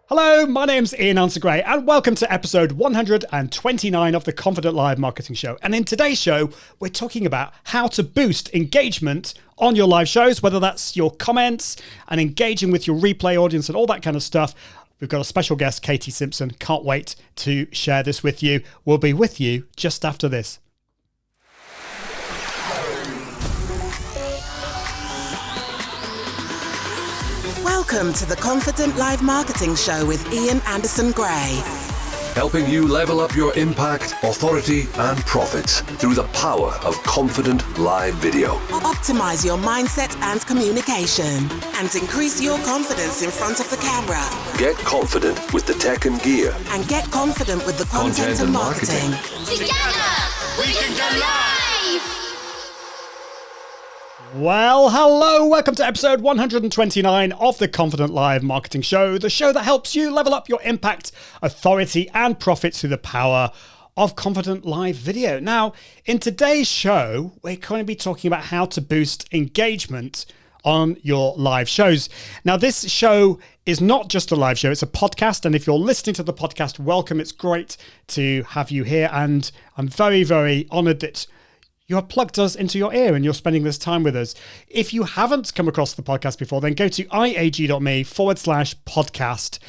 Hello, my name's Ian Answer-Gray and welcome to episode 129 of the Confident Live Marketing Show. And in today's show, we're talking about how to boost engagement on your live shows, whether that's your comments and engaging with your replay audience and all that kind of stuff. We've got a special guest, Katy Simpson. Can't wait to share this with you. We'll be with you just after this. Welcome to the Confident Live Marketing Show with Ian Anderson-Gray. Helping you level up your impact, authority, and profits through the power of confident live video. Optimize your mindset and communication and increase your confidence in front of the camera. Get confident with the tech and gear. And get confident with the content and marketing. Together, we can go live! Well, hello, welcome to episode 129 of the Confident Live Marketing Show, the show that helps you level up your impact, authority, and profits through the power of confident live video. Now, in today's show, we're going to be talking about how to boost engagement on your live shows. Now, this show is not just a live show, it's a podcast. And if you're listening to the podcast, welcome. It's great to have you here. And I'm very, very honored that you have plugged us into your ear and you're spending this time with us. If you haven't come across the podcast before, then go to iag.me/podcast,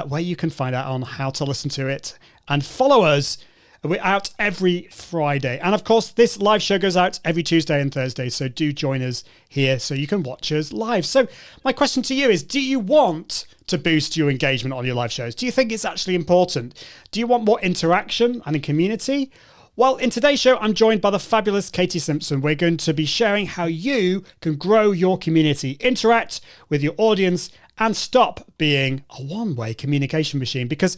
where you can find out on how to listen to it and follow us. We're out every Friday. And of course, this live show goes out every Tuesday and Thursday. So do join us here so you can watch us live. So my question to you is, do you want to boost your engagement on your live shows? Do you think it's actually important? Do you want more interaction and a community? Well, in today's show, I'm joined by the fabulous Katy Simpson. We're going to be sharing how you can grow your community, interact with your audience, and stop being a one-way communication machine. Because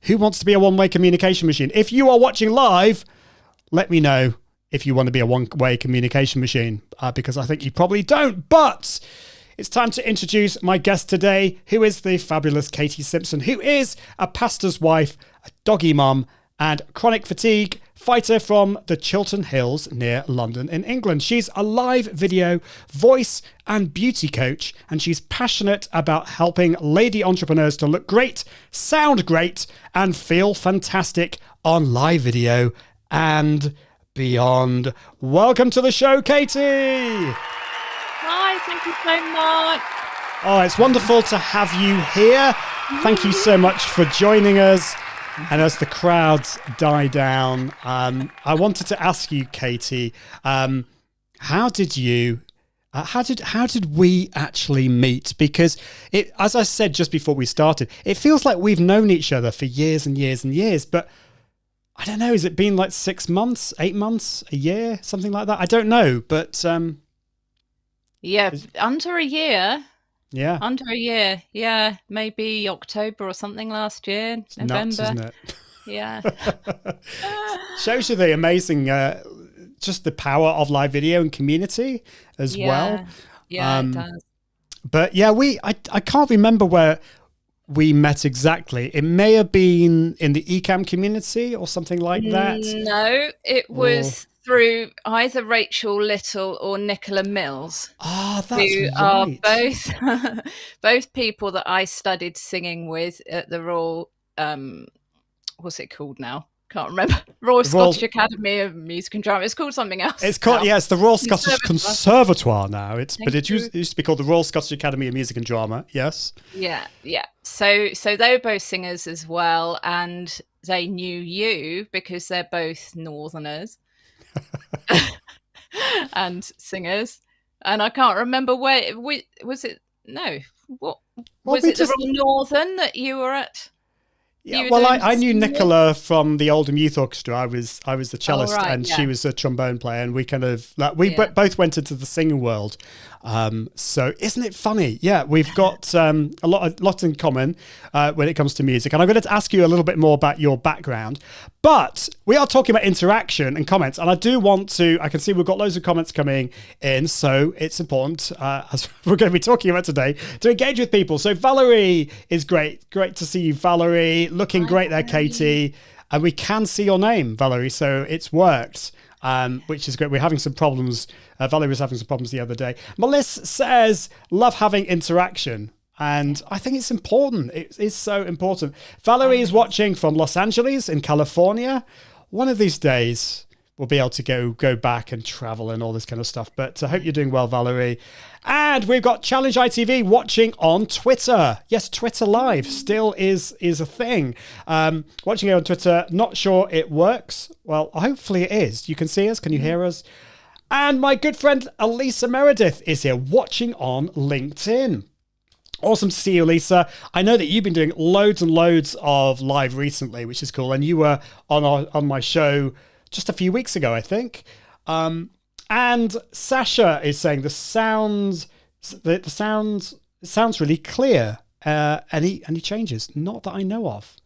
who wants to be a one-way communication machine? If you are watching live, let me know if you want to be a one-way communication machine, because I think you probably don't. But it's time to introduce my guest today, who is the fabulous Katy Simpson, who is a pastor's wife, a doggy mum, and chronic fatigue fighter from the Chiltern Hills near London in England. She's a live video voice and beauty coach, and she's passionate about helping lady entrepreneurs to look great, sound great, and feel fantastic on live video and beyond. Welcome to the show, Katy. Hi, thank you so much. Oh, it's wonderful to have you here. Thank you so much for joining us. And as the crowds die down, I wanted to ask you, Katy, how did we actually meet? Because as I said just before we started, it feels like we've known each other for years and years and years. But I don't know, has it been like 6 months, 8 months, a year, something like that? I don't know, but yeah, under a year. Yeah. Under a year. Yeah. Maybe October or something last year. It's November. nuts, isn't it? Yeah. Shows you the amazing, just the power of live video and community as well. Yeah, it does. But yeah, I can't remember where we met exactly. It may have been in the ECAMM community or something like that. No, it was through either Rachel Little or Nicola Mills. Ah, that's who right. are both people that I studied singing with at the Royal, what's it called now? Can't remember. Royal Scottish Academy of Music and Drama. It's called something else. It's called, it's the Royal Scottish Conservatoire now. But it used to be called the Royal Scottish Academy of Music and Drama. Yes. Yeah. So they were both singers as well, and they knew you because they're both Northerners and singers. And I can't remember where was it. No, what was it? The Royal Northern that you were at? Yeah, well, I knew Nicola from the Oldham Youth Orchestra. I was the cellist, and she was a trombone player, and we kind of both went into the singing world. So isn't it funny? Yeah, we've got a lot in common when it comes to music, and I'm going to ask you a little bit more about your background. But we are talking about interaction and comments, and I do want to. I can see we've got loads of comments coming in, so it's important as we're going to be talking about today to engage with people. So Valerie is great to see you, Valerie. Looking great there, Katy. And we can see your name, Valerie, so it's worked, which is great. We're having some problems. Valerie was having some problems the other day. Melissa says, love having interaction. And I think it's important. It is so important. Valerie is watching from Los Angeles in California. One of these days, we'll be able to go back and travel and all this kind of stuff. But I hope you're doing well, Valerie. And we've got Challenge ITV watching on Twitter. Yes, Twitter Live still is a thing. Watching it on Twitter, not sure it works. Well, hopefully it is. You can see us. Can you hear us? And my good friend Elisa Meredith is here watching on LinkedIn. Awesome to see you, Lisa. I know that you've been doing loads and loads of live recently, which is cool. And you were on my show just a few weeks ago, I think. And Sasha is saying the sounds really clear. Any changes? Not that I know of.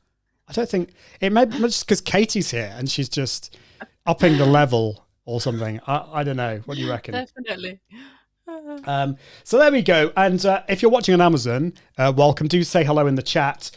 I don't think it may be just because Katie's here and she's just upping the level or something. I don't know. What do you reckon? Definitely. So there we go. And if you're watching on Amazon, welcome. Do say hello in the chat.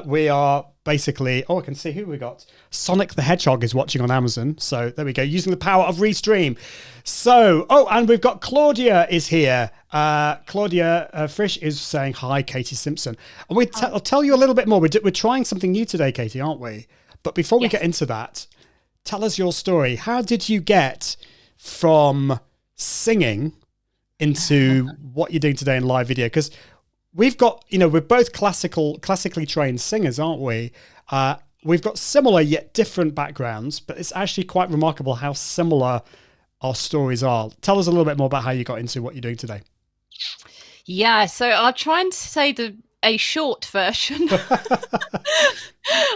We are basically, I can see who we got. Sonic the Hedgehog is watching on Amazon. So there we go, using the power of Restream. So, and we've got Claudia is here. Claudia Frisch is saying, hi, Katy Simpson. And I'll tell you a little bit more. We're trying something new today, Katie, aren't we? But before we get into that, tell us your story. How did you get from singing into what you're doing today in live video? Because we've got, we're both classically trained singers, aren't we? We've got similar yet different backgrounds, but it's actually quite remarkable how similar our stories are. Tell us a little bit more about how you got into what you're doing today. Yeah, so I'll try and say a short version.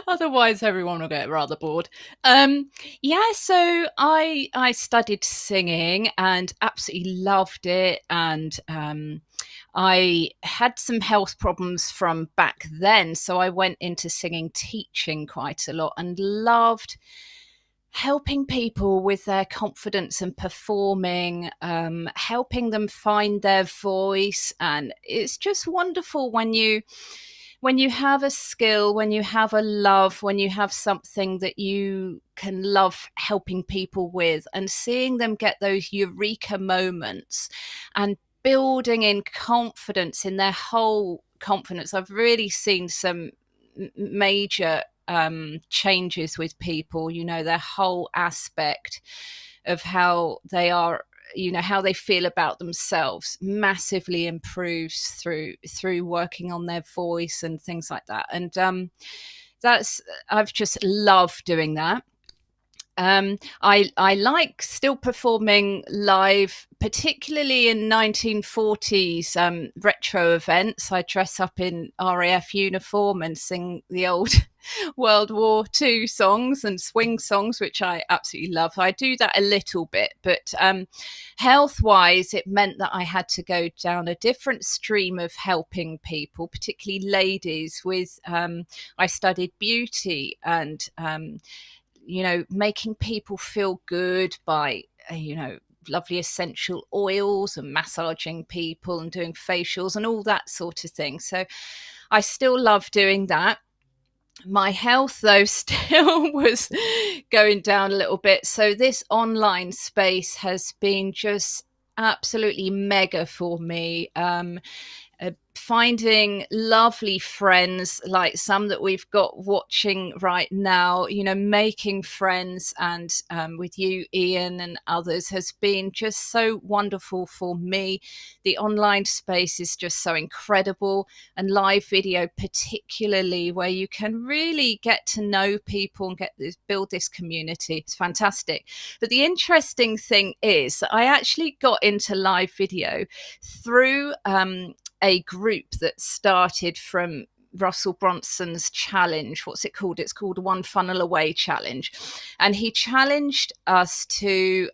Otherwise, everyone will get rather bored. So I studied singing and absolutely loved it. And I had some health problems from back then. So I went into singing teaching quite a lot and loved helping people with their confidence and performing, helping them find their voice. And it's just wonderful when you have a skill, when you have a love, when you have something that you can love helping people with, and seeing them get those eureka moments and building in confidence in their whole confidence. I've really seen some major changes with people, their whole aspect of how they are, how they feel about themselves massively improves through working on their voice and things like that. And I've just loved doing that. I like still performing live, particularly in 1940s retro events. I dress up in RAF uniform and sing the old World War II songs and swing songs, which I absolutely love. I do that a little bit, but health-wise, it meant that I had to go down a different stream of helping people, particularly ladies with, I studied beauty and, making people feel good by, lovely essential oils and massaging people and doing facials and all that sort of thing. So I still love doing that. My health, though, still was going down a little bit. So this online space has been just absolutely mega for me. Finding lovely friends like some that we've got watching right now, making friends and with you, Ian, and others has been just so wonderful for me. The online space is just so incredible, and live video particularly, where you can really get to know people and build this community. It's fantastic. But the interesting thing is that I actually got into live video through a group that started from Russell Bronson's challenge. What's it called? It's called One Funnel Away Challenge. And he challenged us to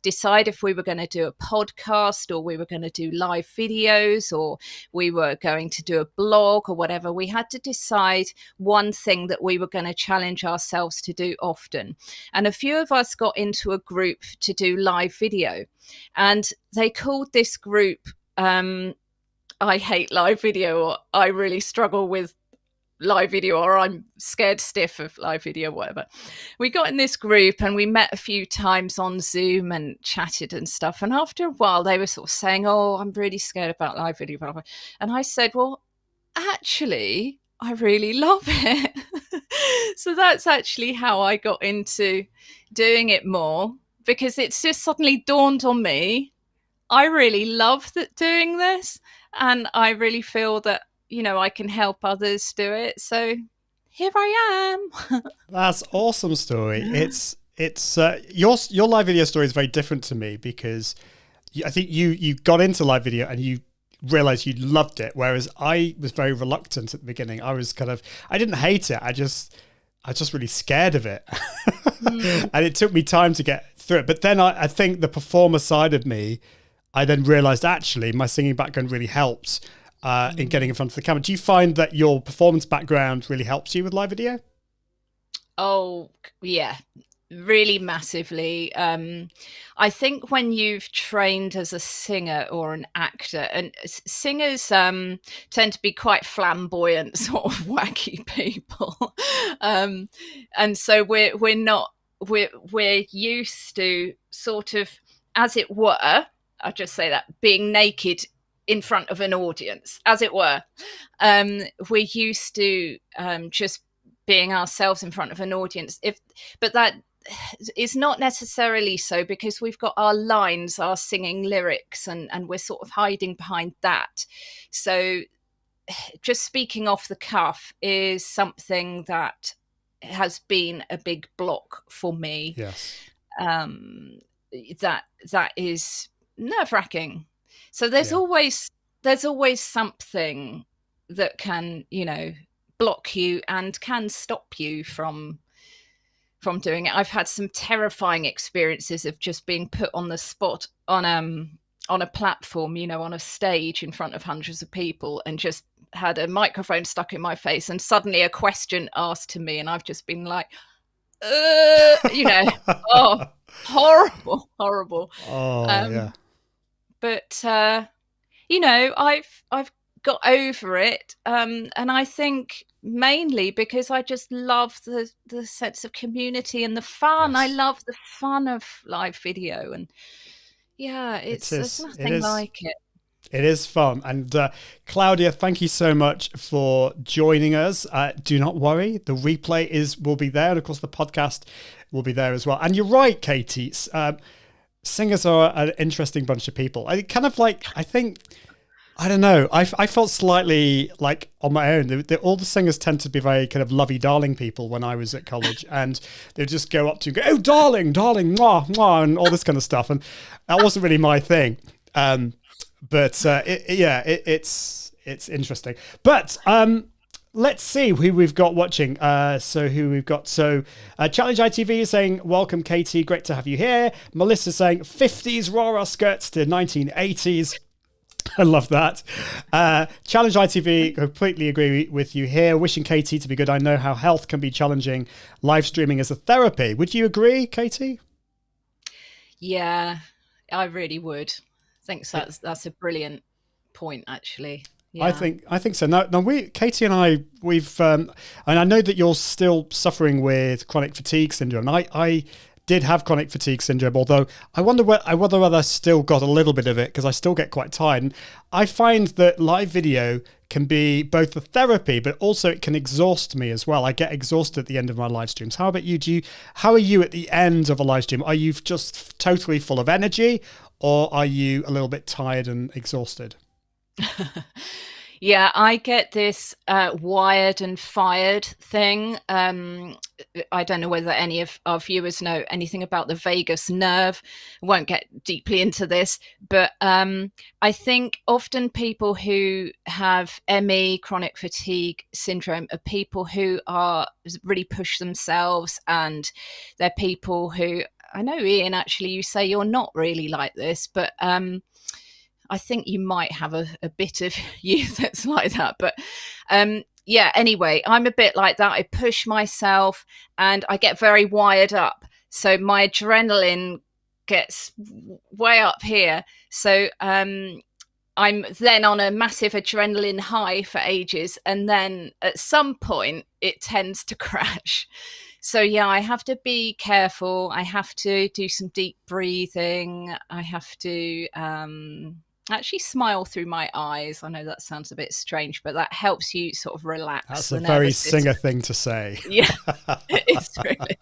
decide if we were going to do a podcast, or we were going to do live videos, or we were going to do a blog or whatever. We had to decide one thing that we were going to challenge ourselves to do often. And a few of us got into a group to do live video. And they called this group I hate live video, or I really struggle with live video, or I'm scared stiff of live video, whatever. We got in this group and we met a few times on Zoom and chatted and stuff. And after a while, they were sort of saying, "Oh, I'm really scared about live video." Blah, blah. And I said, "Well, actually, I really love it." So that's actually how I got into doing it more, because it's just suddenly dawned on me, I really love doing this, and I really feel that, you know, I can help others do it. So here I am. That's awesome story. It's your live video story is very different to me, because I think you got into live video and you realized you loved it, whereas I was very reluctant at the beginning. I didn't hate it. I was just really scared of it. And it took me time to get through it. But then I think the performer side of me, I then realized actually my singing background really helps in getting in front of the camera. Do you find that your performance background really helps you with live video? Oh, yeah, really massively. I think when you've trained as a singer or an actor, and singers tend to be quite flamboyant, sort of wacky people, and so we're used to sort of, as it were, I'll just say that, being naked in front of an audience, as it were. We're used to just being ourselves in front of an audience. But that is not necessarily so, because we've got our lines, our singing lyrics, and we're sort of hiding behind that. So just speaking off the cuff is something that has been a big block for me. Yes. That is nerve-wracking. So there's always something that can, you know, block you and can stop you from doing it. I've had some terrifying experiences of just being put on the spot on a platform, you know, on a stage in front of hundreds of people, and just had a microphone stuck in my face and suddenly a question asked to me, and I've just been like, you know, oh, horrible. Oh, yeah. But you know, I've got over it, and I think mainly because I just love the sense of community and the fun. Yes. I love the fun of live video, and yeah, there's nothing like it. It is fun. And Claudia, thank you so much for joining us. Do not worry, the replay will be there, and of course the podcast will be there as well. And you're right, Katie. Singers are an interesting bunch of people. I don't know. I felt slightly like on my own. All the singers tend to be very kind of lovey-darling people when I was at college, and they'd just go up to you and go, "Oh, darling, mwah, mwah," and all this kind of stuff. And that wasn't really my thing. But it's interesting. But let's see who we've got watching. Challenge ITV is saying, "Welcome, Katie. Great to have you here." Melissa saying, "50s rah-rah skirts to 1980s." I love that. Challenge ITV, completely agree with you here. Wishing Katie to be good. I know how health can be challenging. Live streaming as a therapy. Would you agree, Katie? Yeah, I really would. I think that's a brilliant point, actually. Yeah. I think so. Now Katie and we've, and I know that you're still suffering with chronic fatigue syndrome. I did have chronic fatigue syndrome, although I wonder whether I still got a little bit of it, because I still get quite tired. And I find that live video can be both a therapy, but also it can exhaust me as well. I get exhausted at the end of my live streams. How about you? How are you at the end of a live stream? Are you just totally full of energy, or are you a little bit tired and exhausted? Yeah, I get this wired and fired thing. I don't know whether any of our viewers know anything about the vagus nerve. I won't get deeply into this, but I think often people who have ME, chronic fatigue syndrome, are people who are really push themselves, and they're people who, I know, Ian, actually, you say you're not really like this, but I think you might have a bit of you that's like that. But yeah, anyway, I'm a bit like that. I push myself and I get very wired up. So my adrenaline gets way up here. So I I'm then on a massive adrenaline high for ages, and then at some point it tends to crash. So yeah, I have to be careful. I have to do some deep breathing. I have to actually smile through my eyes. I know that sounds a bit strange, but that helps you sort of relax. That's a very singer thing to say. Yeah, it's really.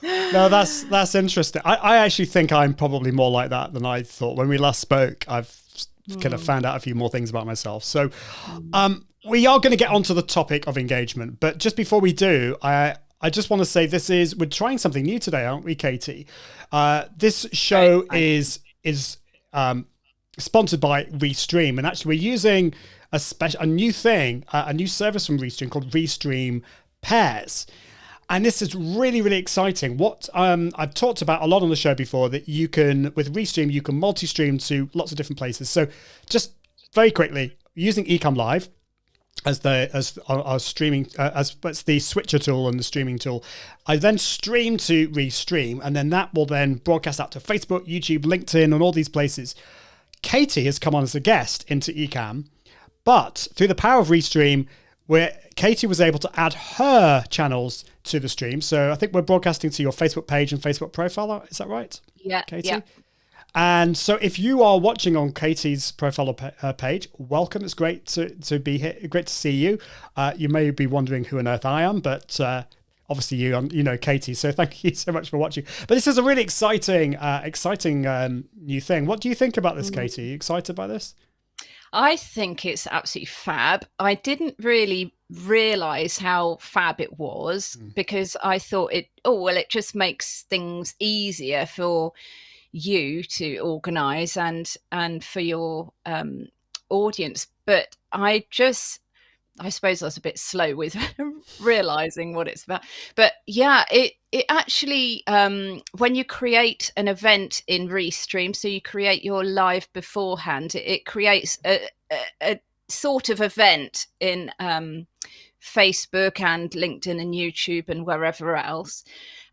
No, that's interesting. I actually think I'm probably more like that than I thought. When we last spoke, I've kind of found out a few more things about myself. So we are going to get onto the topic of engagement. But just before we do, I just want to say we're trying something new today, aren't we, Katie? This show is sponsored by RESTREAM. And actually, we're using a new thing, a new service from RESTREAM called RESTREAM Pairs. And this is really, really exciting. What I've talked about a lot on the show before, that you can, with RESTREAM, you can multi-stream to lots of different places. So just very quickly, using ECAMM Live as our streaming, as the switcher tool and the streaming tool, I then stream to RESTREAM, and then that will then broadcast out to Facebook, YouTube, LinkedIn, and all these places. Katie has come on as a guest into ECAMM, but through the power of RESTREAM, where Katie was able to add her channels to the stream. So I think we're broadcasting to your Facebook page and Facebook profile. Is that right? Yeah, Katie? Yeah. And so if you are watching on Katie's profile or page, welcome. It's great to be here. Great to see you. You may be wondering who on earth I am, but obviously you know Katie. So thank you so much for watching. But this is a really exciting new thing. What do you think about this, Katie? Are you excited by this? I think it's absolutely fab. I didn't really realize how fab it was because I thought it just makes things easier for you to organize and for your audience. But I suppose I was a bit slow with realizing what it's about. But yeah, it actually, when you create an event in RESTREAM, so you create your live beforehand, it creates a sort of event in Facebook and LinkedIn and YouTube and wherever else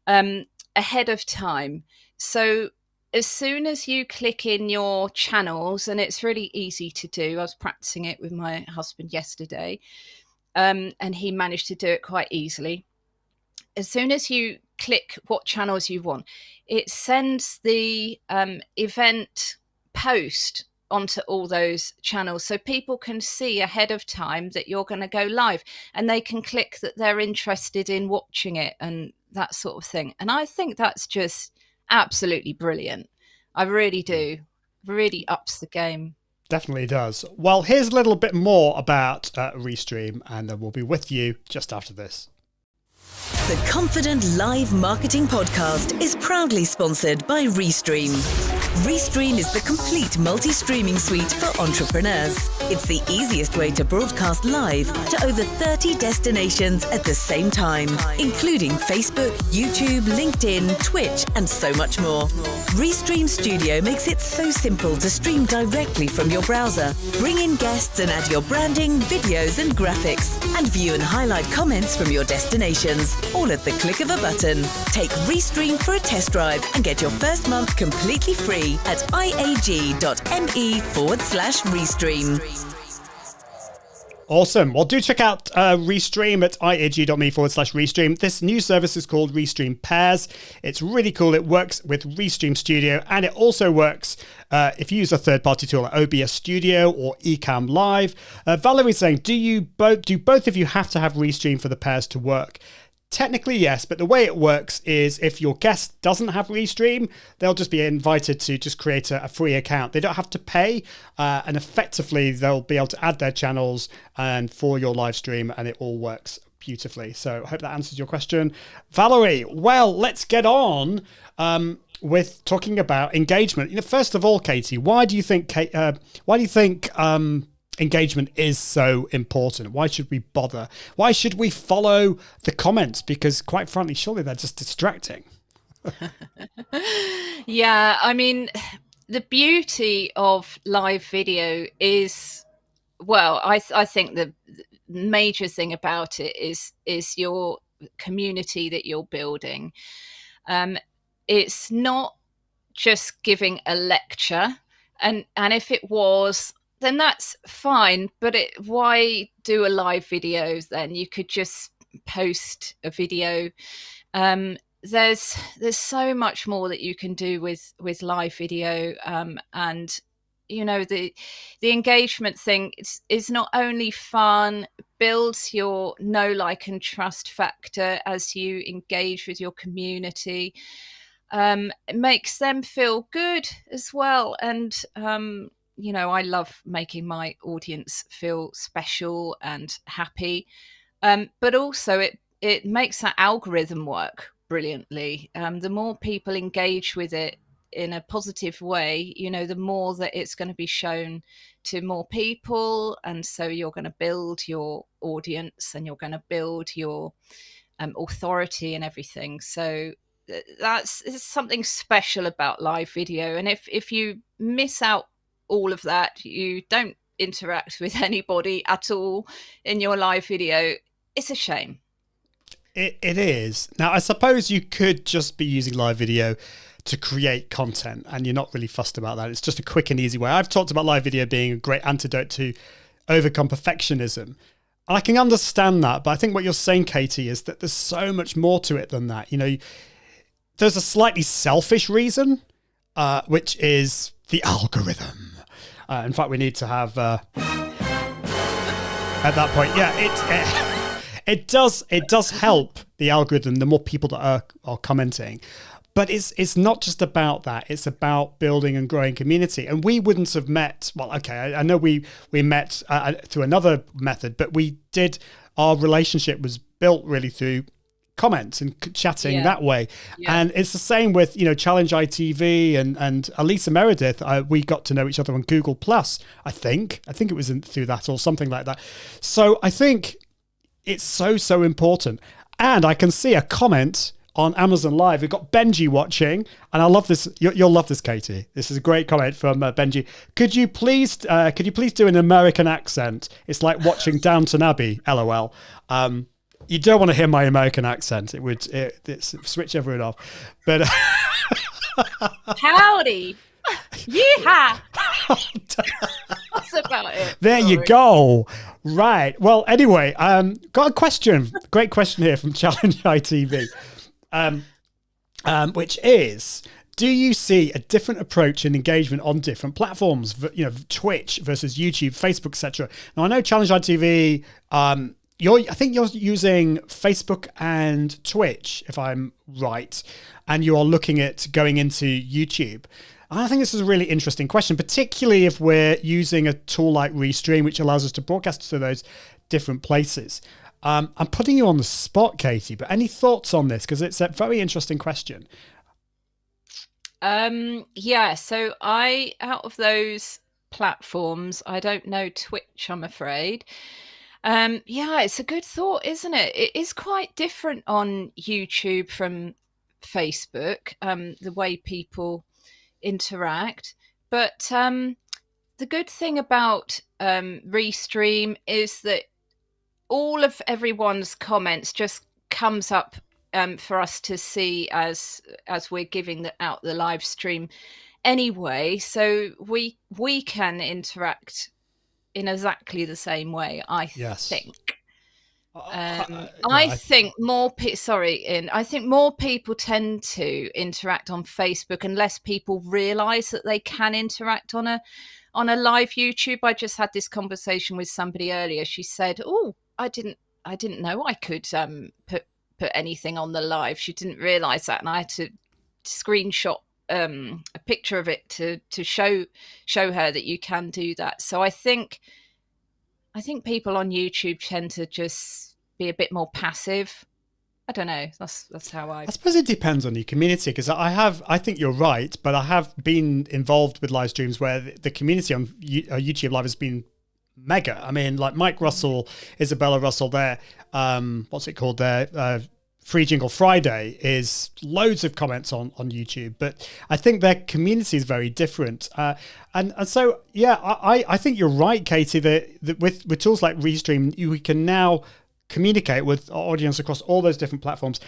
ahead of time. So as soon as you click in your channels, and it's really easy to do, I was practicing it with my husband yesterday, and he managed to do it quite easily. As soon as you click what channels you want, it sends the event post onto all those channels, so people can see ahead of time that you're going to go live, and they can click that they're interested in watching it and that sort of thing. And I think that's just absolutely brilliant. I really do. Really ups the game. Definitely does. Well, here's a little bit more about RESTREAM, and then we'll be with you just after this. The Confident Live Marketing Podcast is proudly sponsored by RESTREAM. RESTREAM is the complete multi-streaming suite for entrepreneurs. It's the easiest way to broadcast live to over 30 destinations at the same time, including Facebook, YouTube, LinkedIn, Twitch, and so much more. RESTREAM Studio makes it so simple to stream directly from your browser, bring in guests and add your branding, videos, and graphics, and view and highlight comments from your destinations, all at the click of a button. Take RESTREAM for a test drive and get your first month completely free at iag.me/RESTREAM. Awesome. Well, do check out RESTREAM at iag.me/RESTREAM. This new service is called RESTREAM Pairs. It's really cool. It works with RESTREAM Studio, and it also works if you use a third-party tool like OBS Studio or ECAMM Live. Valerie's saying, do both of you have to have RESTREAM for the pairs to work? Technically, yes, but the way it works is if your guest doesn't have RESTREAM, they'll just be invited to just create a free account. They don't have to pay, and effectively they'll be able to add their channels and for your live stream, and it all works beautifully. So I hope that answers your question, Valerie. Well, let's get on with talking about engagement. First of all, Katie, why do you think engagement is so important? Why should we bother? Why should we follow the comments? Because quite frankly, surely they're just distracting. Yeah, I mean, the beauty of live video is, well, I think the major thing about it is your community that you're building. It's not just giving a lecture. And if it was, then that's fine. But why do a live video then? You could just post a video. There's so much more that you can do with live video, and the engagement thing is not only fun, builds your know, like, and trust factor as you engage with your community. It makes them feel good as well, and I love making my audience feel special and happy, but also it makes that algorithm work brilliantly. The more people engage with it in a positive way, the more that it's going to be shown to more people, and so you're going to build your audience and you're going to build your authority and everything. So that's something special about live video, and if you miss out all of that, you don't interact with anybody at all in your live video, it's a shame. It is. Now, I suppose you could just be using live video to create content and you're not really fussed about that. It's just a quick and easy way. I've talked about live video being a great antidote to overcome perfectionism. And I can understand that, but I think what you're saying, Katie, is that there's so much more to it than that. There's a slightly selfish reason, which is the algorithm. In fact, we need to have at that point. Yeah, it does help the algorithm. The more people that are commenting, but it's not just about that. It's about building and growing community. And we wouldn't have met. Well, okay, I know we met through another method, but our relationship was built really through comments and chatting that way. And it's the same with Challenge ITV and Elisa Meredith. We got to know each other on Google Plus. I think it was through that or something like that. So I think it's so important. And I can see a comment on Amazon Live. We've got Benji watching, and I love this. You'll love this, Katie. This is a great comment from Benji. Could you please do an American accent? It's like watching Downton Abbey. LOL. You don't want to hear my American accent. It switch everyone off. But howdy, yeehaw. That's about it. There you go. Right. Well, anyway, got a question. Great question here from Challenge ITV, which is: do you see a different approach in engagement on different platforms? Twitch versus YouTube, Facebook, etc. Now, I know Challenge ITV. I think you're using Facebook and Twitch, if I'm right, and you are looking at going into YouTube. And I think this is a really interesting question, particularly if we're using a tool like RESTREAM, which allows us to broadcast to those different places. I'm putting you on the spot, Katie, but any thoughts on this? Because it's a very interesting question. So out of those platforms, I don't know Twitch, I'm afraid. It's a good thought, isn't it? It is quite different on YouTube from Facebook, the way people interact. But the good thing about RESTREAM is that all of everyone's comments just comes up for us to see as we're giving out the live stream anyway. So we can interact in exactly the same way, I think. I think more people tend to interact on Facebook unless people realize that they can interact on a live YouTube. I just had this conversation with somebody earlier. She said, "Oh, I didn't know I could put anything on the live." She didn't realize that, and I had to screenshot a picture of it to show her that you can do that. So I think people on YouTube tend to just be a bit more passive. I don't know. That's how I suppose it depends on your community, because I think you're right, but I have been involved with live streams where the community on YouTube Live has been mega. I mean, like Mike Russell, Isabella Russell, there, what's it called there? Free Jingle Friday is loads of comments on YouTube, but I think their community is very different. And so, I think you're right, Katie, that with tools like RESTREAM, we can now communicate with our audience across all those different platforms.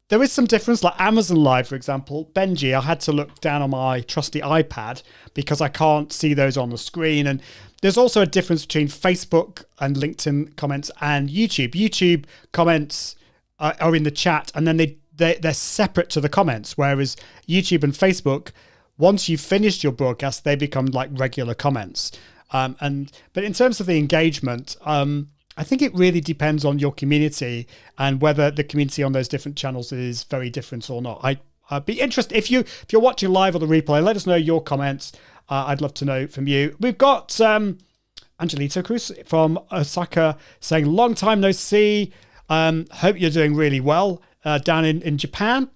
there is some difference, like Amazon Live, for example. Benji, I had to look down on my trusty iPad because I can't see those on the screen. And there's also a difference between Facebook and LinkedIn comments and YouTube. YouTube comments are in the chat, and then they're separate to the comments, whereas YouTube and Facebook, once you've finished your broadcast, they become like regular comments. But in terms of the engagement, I think it really depends on your community and whether the community on those different channels is very different or not. I'd be interested if you're watching live or the replay. Let us know your comments. I'd love to know from you. We've got Angelito Cruz from Osaka saying, "Long time no see. Hope you're doing really well down in Japan."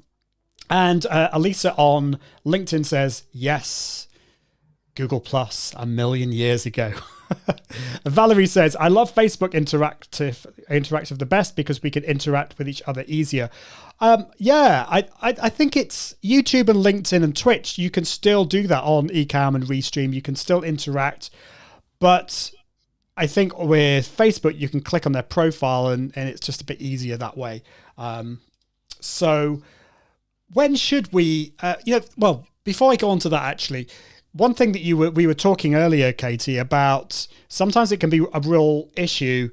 And Elisa on LinkedIn says, "Yes, Google Plus a million years ago." Valerie says, "I love Facebook interactive the best because we can interact with each other easier." I think it's YouTube and LinkedIn and Twitch. You can still do that on ECAMM and RESTREAM. You can still interact, but I think with Facebook, you can click on their profile and it's just a bit easier that way. So when should we, before I go on to that, actually, one thing that we were talking earlier, Katie, about sometimes it can be a real issue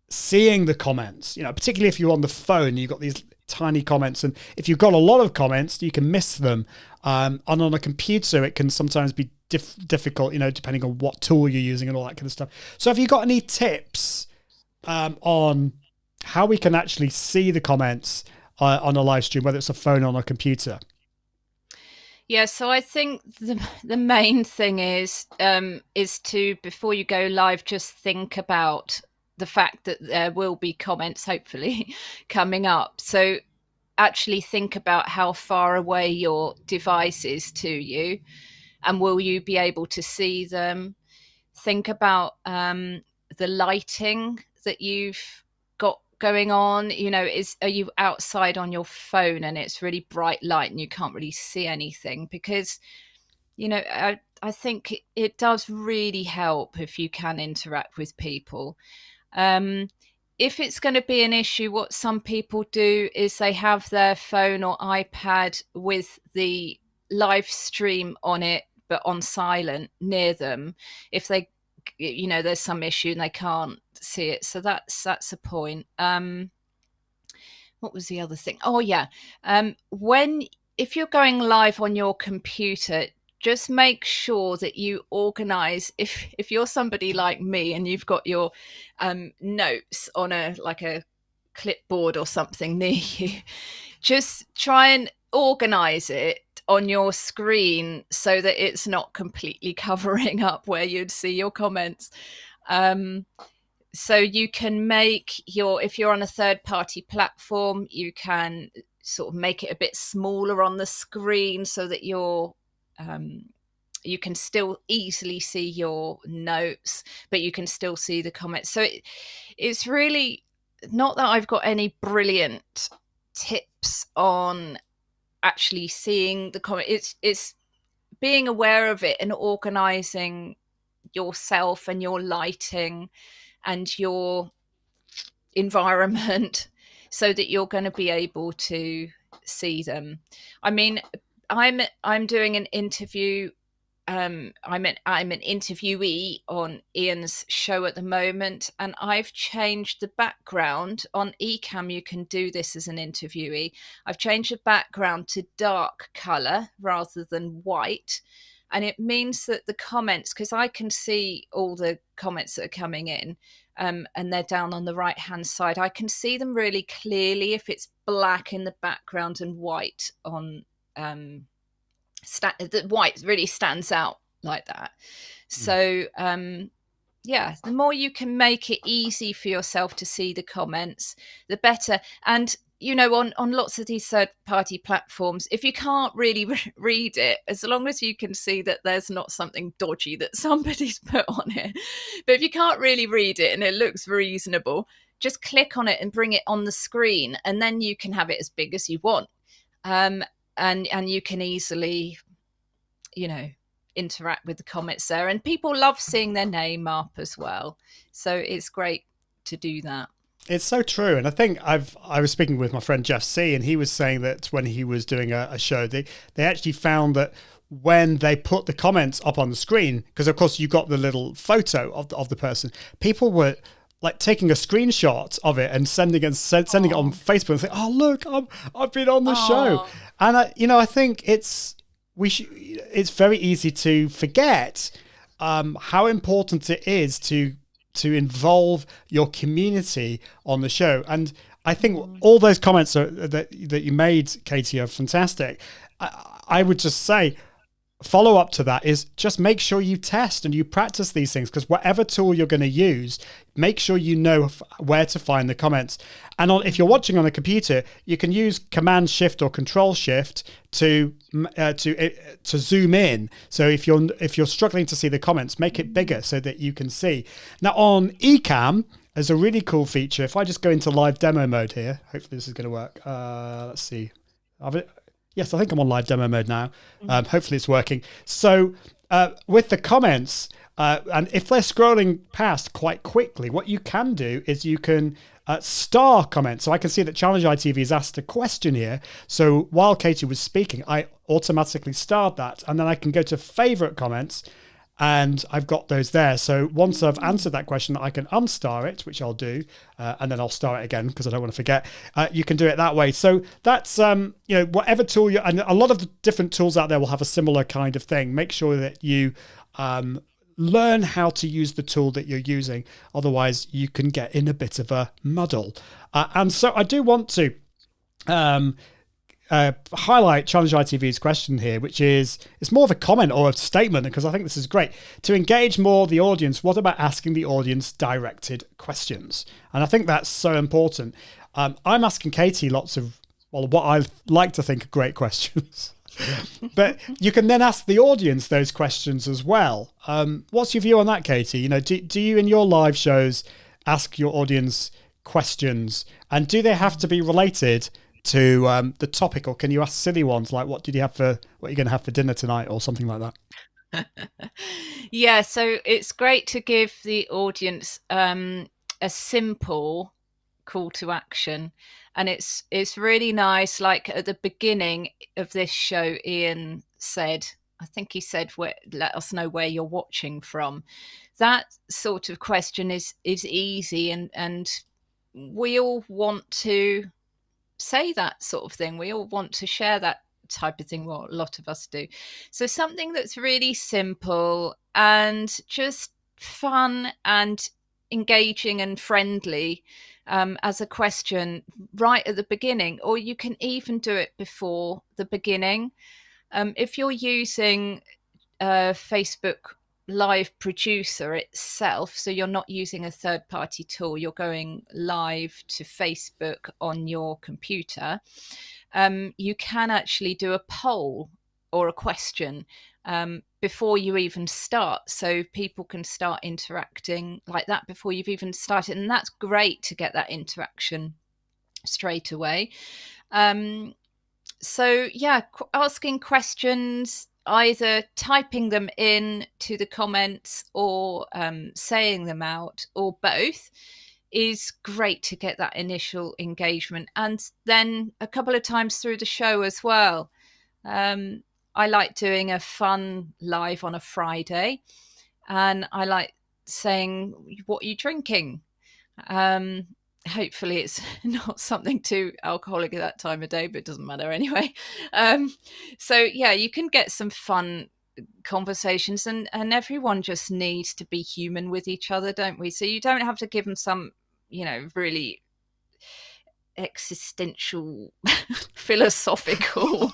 seeing the comments, particularly if you're on the phone, you've got these tiny comments. And if you've got a lot of comments, you can miss them. And on a computer, it can sometimes be difficult, depending on what tool you're using and all that kind of stuff. So have you got any tips on how we can actually see the comments on a live stream, whether it's a phone or on a computer? Yeah, so I think the main thing is to, before you go live, just think about the fact that there will be comments, hopefully, coming up. So actually think about how far away your device is to you, and will you be able to see them? Think about the lighting that you've got going on. Are you outside on your phone and it's really bright light and you can't really see anything? Because I think it does really help if you can interact with people. If it's going to be an issue, what some people do is they have their phone or iPad with the live stream on it but on silent near them if they there's some issue and they can't see it. So that's a point. What was the other thing? Oh yeah. If you're going live on your computer, just make sure that you organize, if you're somebody like me and you've got your notes on a clipboard or something near you, just try and organize it on your screen so that it's not completely covering up where you'd see your comments. So you can make if you're on a third-party platform, you can sort of make it a bit smaller on the screen so that you can still easily see your notes, but you can still see the comments. So it's really not that I've got any brilliant tips on actually seeing the comment. It's being aware of it and organizing yourself and your lighting and your environment so that you're going to be able to see them. I mean, I'm doing an interview. I'm an interviewee on Ian's show at the moment, and I've changed the background. On ECAMM, you can do this as an interviewee. I've changed the background to dark colour rather than white. And it means that the comments, because I can see all the comments that are coming in, and they're down on the right-hand side, I can see them really clearly if it's black in the background and white on the white really stands out like that. So the more you can make it easy for yourself to see the comments, the better. And on lots of these third-party platforms, if you can't really read it, as long as you can see that there's not something dodgy that somebody's put on it, but if you can't really read it and it looks reasonable, just click on it and bring it on the screen, and then you can have it as big as you want. And you can easily, interact with the comments there. And people love seeing their name up as well. So it's great to do that. It's so true. And I think I was speaking with my friend Jeff C, and he was saying that when he was doing a show, they actually found that when they put the comments up on the screen, because of course you got the little photo of the person, people were like taking a screenshot of it and sending it on Facebook and saying, "Oh, look, I've been on the show." And I think it's very easy to forget how important it is to involve your community on the show. And I think all those comments that you made, Katie, are fantastic. I would just say, follow up to that is just make sure you test and you practice these things, because whatever tool you're going to use, make sure you know where to find the comments. And if you're watching on a computer, you can use Command Shift or Control Shift to zoom in. So if you're struggling to see the comments, make it bigger so that you can see. Now on ECAMM, there's a really cool feature. If I just go into live demo mode here, hopefully this is going to work. Let's see. Yes, I think I'm on live demo mode now. Hopefully it's working. So with the comments, and if they're scrolling past quite quickly, what you can do is you can star comments. So I can see that Challenge ITV has asked a question here. So while Katie was speaking, I automatically starred that. And then I can go to favorite comments, and I've got those there. So once I've answered that question, I can unstar it, which I'll do, and then I'll star it again because I don't want to forget. You can do it that way. So that's, whatever tool and a lot of the different tools out there will have a similar kind of thing. Make sure that you learn how to use the tool that you're using. Otherwise, you can get in a bit of a muddle. And so I do want to highlight Challenge ITV's question here, which is, it's more of a comment or a statement, because I think this is great. To engage more the audience, what about asking the audience directed questions? And I think that's so important. I'm asking Katie lots of, what I like to think are great questions. But you can then ask the audience those questions as well. What's your view on that, Katie? Do you in your live shows ask your audience questions, and do they have to be related to the topic, or can you ask silly ones like what are you going to have for dinner tonight, or something like that? Yeah, so it's great to give the audience a simple call to action, and it's really nice. Like at the beginning of this show, Ian said, I think he said, let us know where you're watching from. That sort of question is easy, and we all want to say that sort of thing. We all want to share that type of thing. Well, a lot of us do. So something that's really simple and just fun and engaging and friendly as a question right at the beginning, or you can even do it before the beginning. If you're using Facebook Live Producer itself, so you're not using a third-party tool, you're going live to Facebook on your computer, you can actually do a poll or a question before you even start, so people can start interacting like that before you've even started, and that's great to get that interaction straight away. So yeah, asking questions, either typing them in to the comments or saying them out, or both, is great to get that initial engagement. And then a couple of times through the show as well. I like doing a fun live on a Friday, and I like saying, what are you drinking? Hopefully it's not something too alcoholic at that time of day, but it doesn't matter anyway. So yeah, you can get some fun conversations, and everyone just needs to be human with each other, don't we? So you don't have to give them some, really existential, philosophical,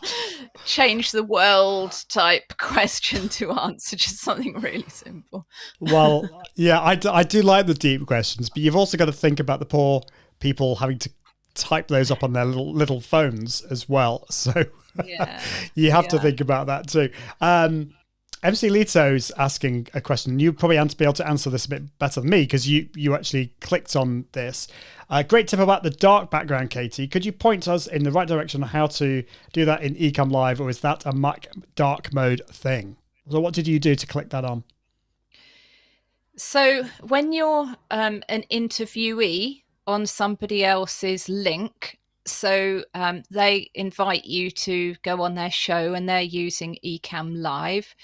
change the world type question to answer, just something really simple. Well, yeah, I do like the deep questions, but you've also got to think about the poor people having to type those up on their little phones as well. So yeah, you have to think about that too. MC Lito's asking a question. You probably be able to answer this a bit better than me, because you actually clicked on this. Great tip about the dark background, Katie. Could you point us in the right direction on how to do that in ECAMM Live, or is that a Mac dark mode thing? So what did you do to click that on? So when you're an interviewee on somebody else's link. So they invite you to go on their show and they're using ECAMM Live.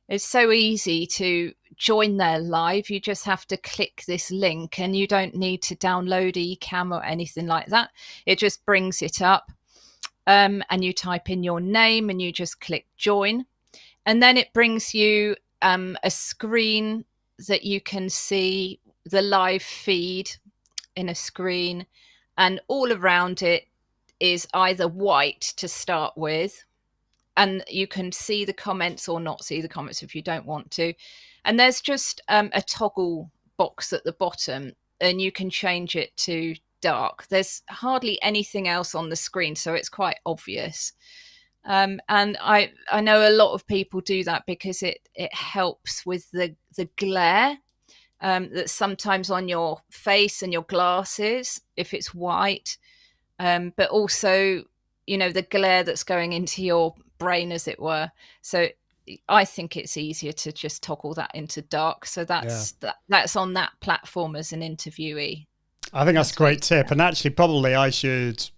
It's so easy to join their live. You just have to click this link and you don't need to download ECAMM or anything like that. It just brings it up and you type in your name and you just click join. And then it brings you a screen that you can see the live feed in a screen, and all around it is either white to start with, and you can see the comments or not see the comments if you don't want to. And there's just a toggle box at the bottom and you can change it to dark. There's hardly anything else on the screen, so it's quite obvious. And I know a lot of people do that because it helps with the glare that's sometimes on your face and your glasses if it's white, but also, you know, the glare that's going into your brain, as it were. So I think it's easier to just toggle that into dark. So that's on that platform as an interviewee. I think that's a great tip. And actually, probably I should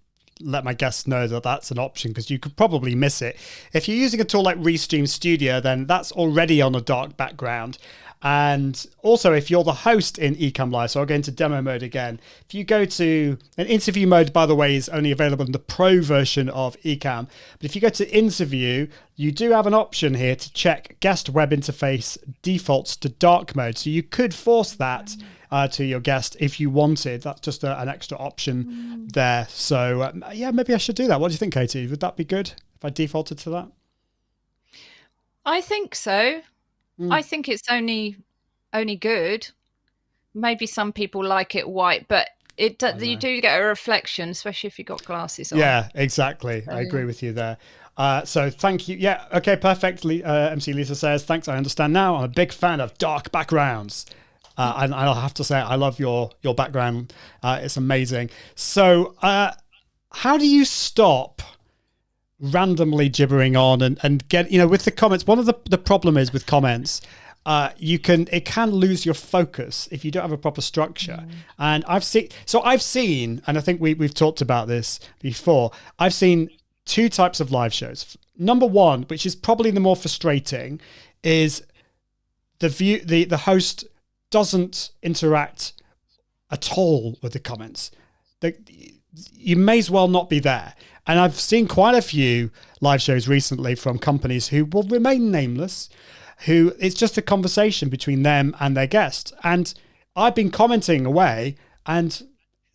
let my guests know that that's an option, because you could probably miss it. If you're using a tool like RESTREAM Studio, then that's already on a dark background. And also, if you're the host in ECAMM Live, so I'll go into demo mode again. If you go to an interview mode, by the way, is only available in the pro version of ECAMM. But if you go to interview, you do have an option here to check guest web interface defaults to dark mode. So you could force that to your guest if you wanted. That's just an extra option there. So yeah, maybe I should do that. What do you think, Katie? Would that be good if I defaulted to that? I think so. I think it's only good. Maybe some people like it white, but you do get a reflection, especially if you've got glasses on. Yeah, exactly. I agree with you there. So thank you. Yeah, okay, perfect. MC Lisa says, thanks, I understand now. I'm a big fan of dark backgrounds. And I'll have to say, I love your background. It's amazing. So how do you stop randomly gibbering on and get, you know, with the comments? One of the problem is with comments, it can lose your focus if you don't have a proper structure. And I've seen, and I think we've talked about this before, I've seen two types of live shows. Number one, which is probably the more frustrating, is the host doesn't interact at all with the comments. You may as well not be there. And I've seen quite a few live shows recently from companies who will remain nameless, who it's just a conversation between them and their guest. And I've been commenting away and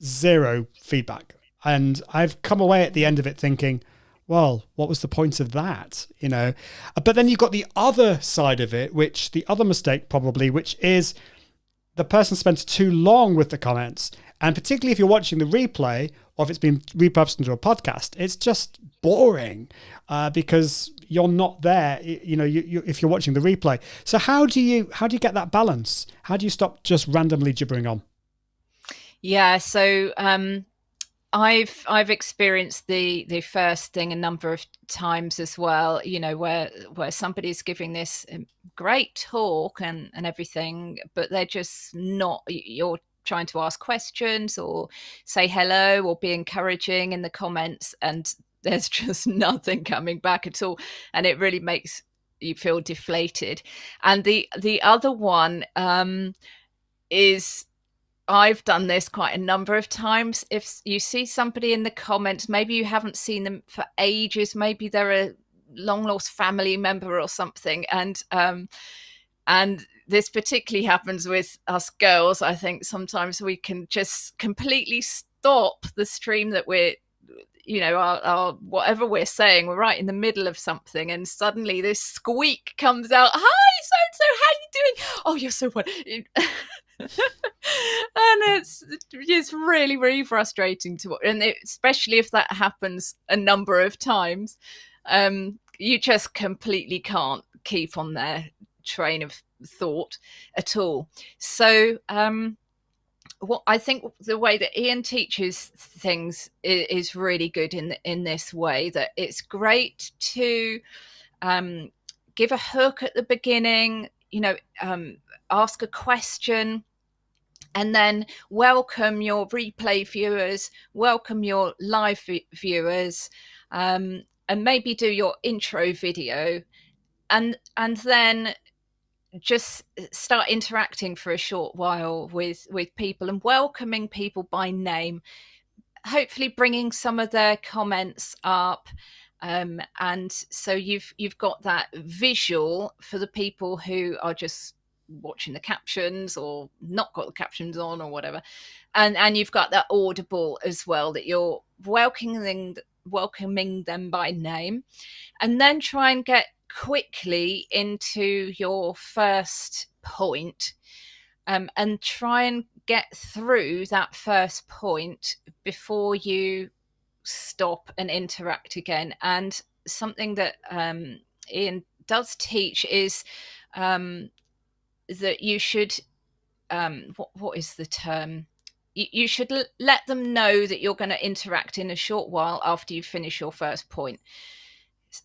zero feedback. And I've come away at the end of it thinking, well, what was the point of that? You know, but then you've got the other side of it, which the other mistake probably, which is the person spends too long with the comments. And particularly if you're watching the replay or if it's been repurposed into a podcast, it's just boring because you're not there. You know, if you're watching the replay. So how do you get that balance? How do you stop just randomly gibbering on? Yeah, so I've experienced the first thing a number of times as well. You know, where somebody's giving this great talk and everything, but they're just not. You're trying to ask questions or say hello or be encouraging in the comments, and there's just nothing coming back at all, and it really makes you feel deflated. And the other one is, I've done this quite a number of times. If you see somebody in the comments, maybe you haven't seen them for ages, maybe they're a long lost family member or something, and this particularly happens with us girls. I think sometimes we can just completely stop the stream that we're, you know, our whatever we're saying, we're right in the middle of something, and suddenly this squeak comes out. Hi, so how you doing? Oh, you're so funny. And it's really, really frustrating to watch, and especially if that happens a number of times, you just completely can't keep on their train of thought at all. So what I think the way that Ian teaches things is really good in this way, that it's great to give a hook at the beginning, you know, ask a question, And then welcome your replay viewers, welcome your live viewers, and maybe do your intro video, and then just start interacting for a short while with people and welcoming people by name, hopefully bringing some of their comments up. And so you've got that visual for the people who are just watching the captions or not got the captions on or whatever, and you've got that audible as well, that you're welcoming them by name. And then try and get quickly into your first point, and try and get through that first point before you stop and interact again. And something that Ian does teach is that you should what is the term, you should let them know that you're going to interact in a short while after you finish your first point.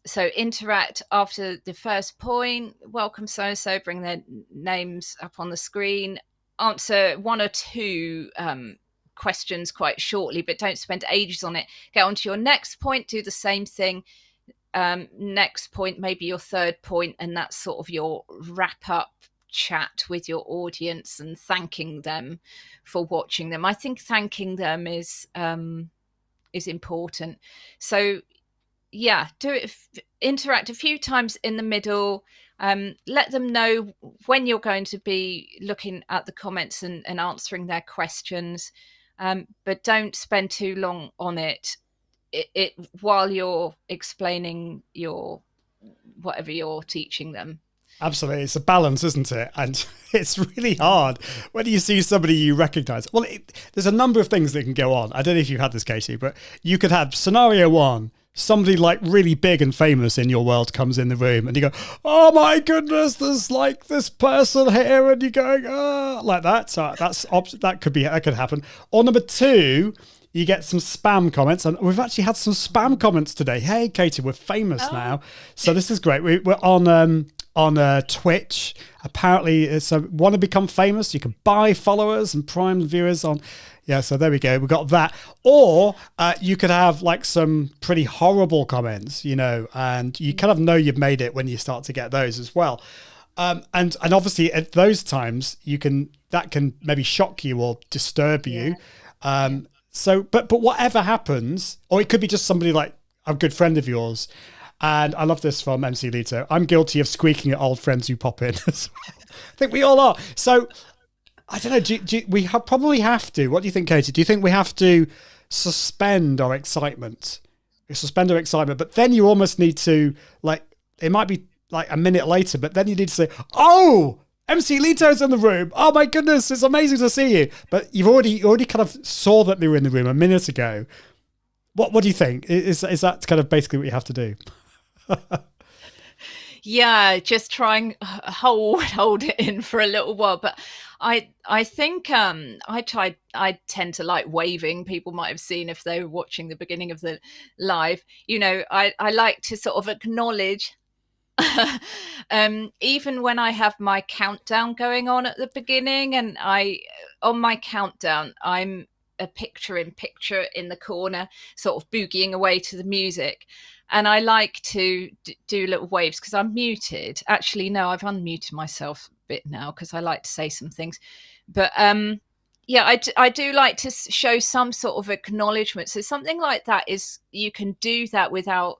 So interact after the first point, welcome so-and-so, bring their names up on the screen, answer one or two questions quite shortly, but don't spend ages on it. Get on to your next point, do the same thing. Next point, maybe your third point, and that's sort of your wrap-up chat with your audience and thanking them for watching them. I think thanking them is important. So yeah, do it, interact a few times in the middle, let them know when you're going to be looking at the comments and answering their questions, but don't spend too long on it while you're explaining whatever you're teaching them. Absolutely. It's a balance, isn't it? And it's really hard when you see somebody you recognize. Well, there's a number of things that can go on. I don't know if you had this, Katie, but you could have scenario one, somebody like really big and famous in your world comes in the room and you go, oh my goodness, there's like this person here, and you're going, oh, like that. So that could happen. Or number two, you get some spam comments, and we've actually had some spam comments today. Hey, Katie, we're famous now. So this is great. We're on Twitch. Apparently, so want to become famous, you can buy followers and prime viewers on. Yeah, so there we go. We got that. Or you could have like some pretty horrible comments, and you kind of know you've made it when you start to get those as well. And obviously at those times that can maybe shock you or disturb you. So, but whatever happens, or it could be just somebody like a good friend of yours. And I love this from MC Lito. I'm guilty of squeaking at old friends who pop in as well. I think we all are. So I don't know. We probably have to. What do you think, Katie? Do you think we have to suspend our excitement? But then you almost need to, like, it might be like a minute later, but then you need to say, oh, MC Lito's in the room. Oh my goodness, it's amazing to see you. But you already kind of saw that they were in the room a minute ago. What do you think? Is that kind of basically what you have to do? Yeah, just try and hold it in for a little while. But I think I tend to like waving. People might have seen if they were watching the beginning of the live. I like to sort of acknowledge. Even when I have my countdown going on at the beginning, and on my countdown, I'm a picture in picture in the corner, sort of boogieing away to the music. And I like to do little waves because I'm muted. Actually, no, I've unmuted myself a bit now because I like to say some things. But yeah, I do like to show some sort of acknowledgement. So something like that is, you can do that without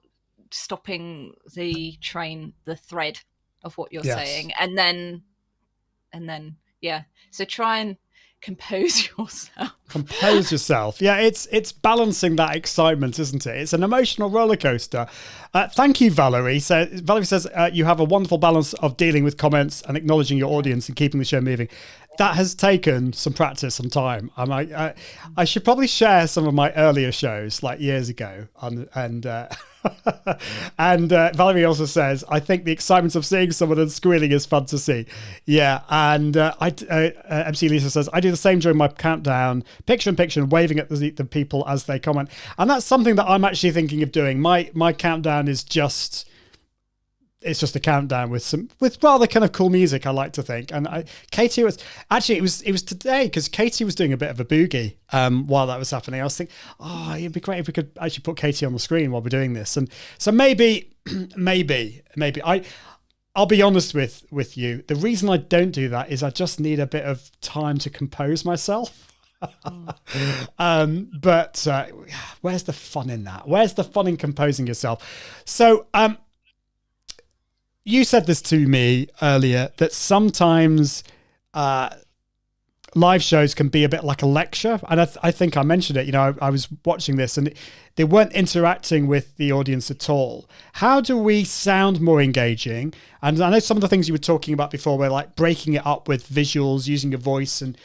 stopping the thread of what you're saying. And then, yeah. So try and compose yourself. Yeah, it's balancing that excitement, isn't it? It's an emotional roller coaster. Thank you, Valerie. So Valerie says you have a wonderful balance of dealing with comments and acknowledging your audience and keeping the show moving. That has taken some practice, some time. I should probably share some of my earlier shows, like years ago. And Valerie also says, I think the excitement of seeing someone and squealing is fun to see. Yeah, and MC Lisa says, I do the same during my countdown, picture in picture, and waving at the people as they comment. And that's something that I'm actually thinking of doing. My countdown is just... it's just a countdown with rather kind of cool music, I like to think. And Katie was actually, it was today, because Katie was doing a bit of a boogie while that was happening. I was thinking, it'd be great if we could actually put Katie on the screen while we're doing this. And so maybe I'll be honest with you. The reason I don't do that is I just need a bit of time to compose myself. But where's the fun in that? Where's the fun in composing yourself? So you said this to me earlier, that sometimes live shows can be a bit like a lecture. And I think I mentioned it, I was watching this and they weren't interacting with the audience at all. How do we sound more engaging? And I know some of the things you were talking about before were like breaking it up with visuals, using your voice, and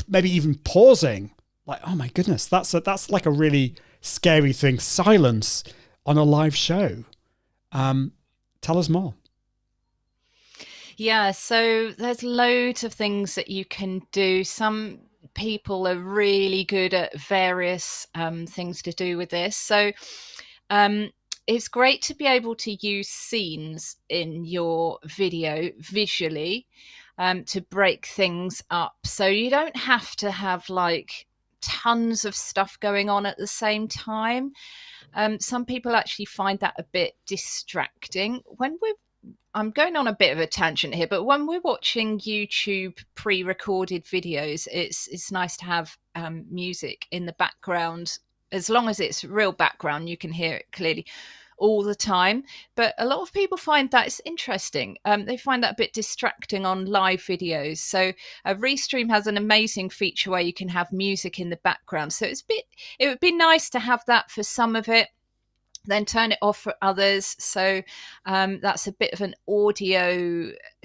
maybe even pausing. Like, oh my goodness, that's like a really scary thing. Silence on a live show. Tell us more. Yeah, so there's loads of things that you can do. Some people are really good at various things to do with this. So it's great to be able to use scenes in your video visually to break things up. So you don't have to have like tons of stuff going on at the same time. Some people actually find that a bit distracting. I'm going on a bit of a tangent here, but when we're watching YouTube pre-recorded videos, it's nice to have music in the background. As long as it's real background, you can hear it clearly all the time. But a lot of people find that it's interesting. They find that a bit distracting on live videos. So RESTREAM has an amazing feature where you can have music in the background. So it would be nice to have that for some of it, then turn it off for others. So that's a bit of an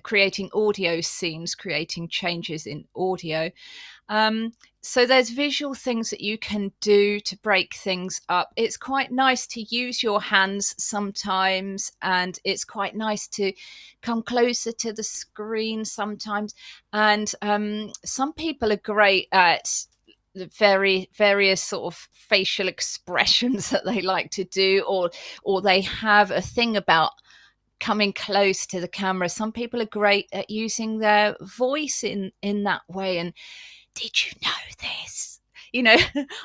creating audio scenes, creating changes in audio. So there's visual things that you can do to break things up. It's quite nice to use your hands sometimes, and it's quite nice to come closer to the screen sometimes. And some people are great at the various sort of facial expressions that they like to do, or they have a thing about coming close to the camera. Some people are great at using their voice in that way. And did you know this?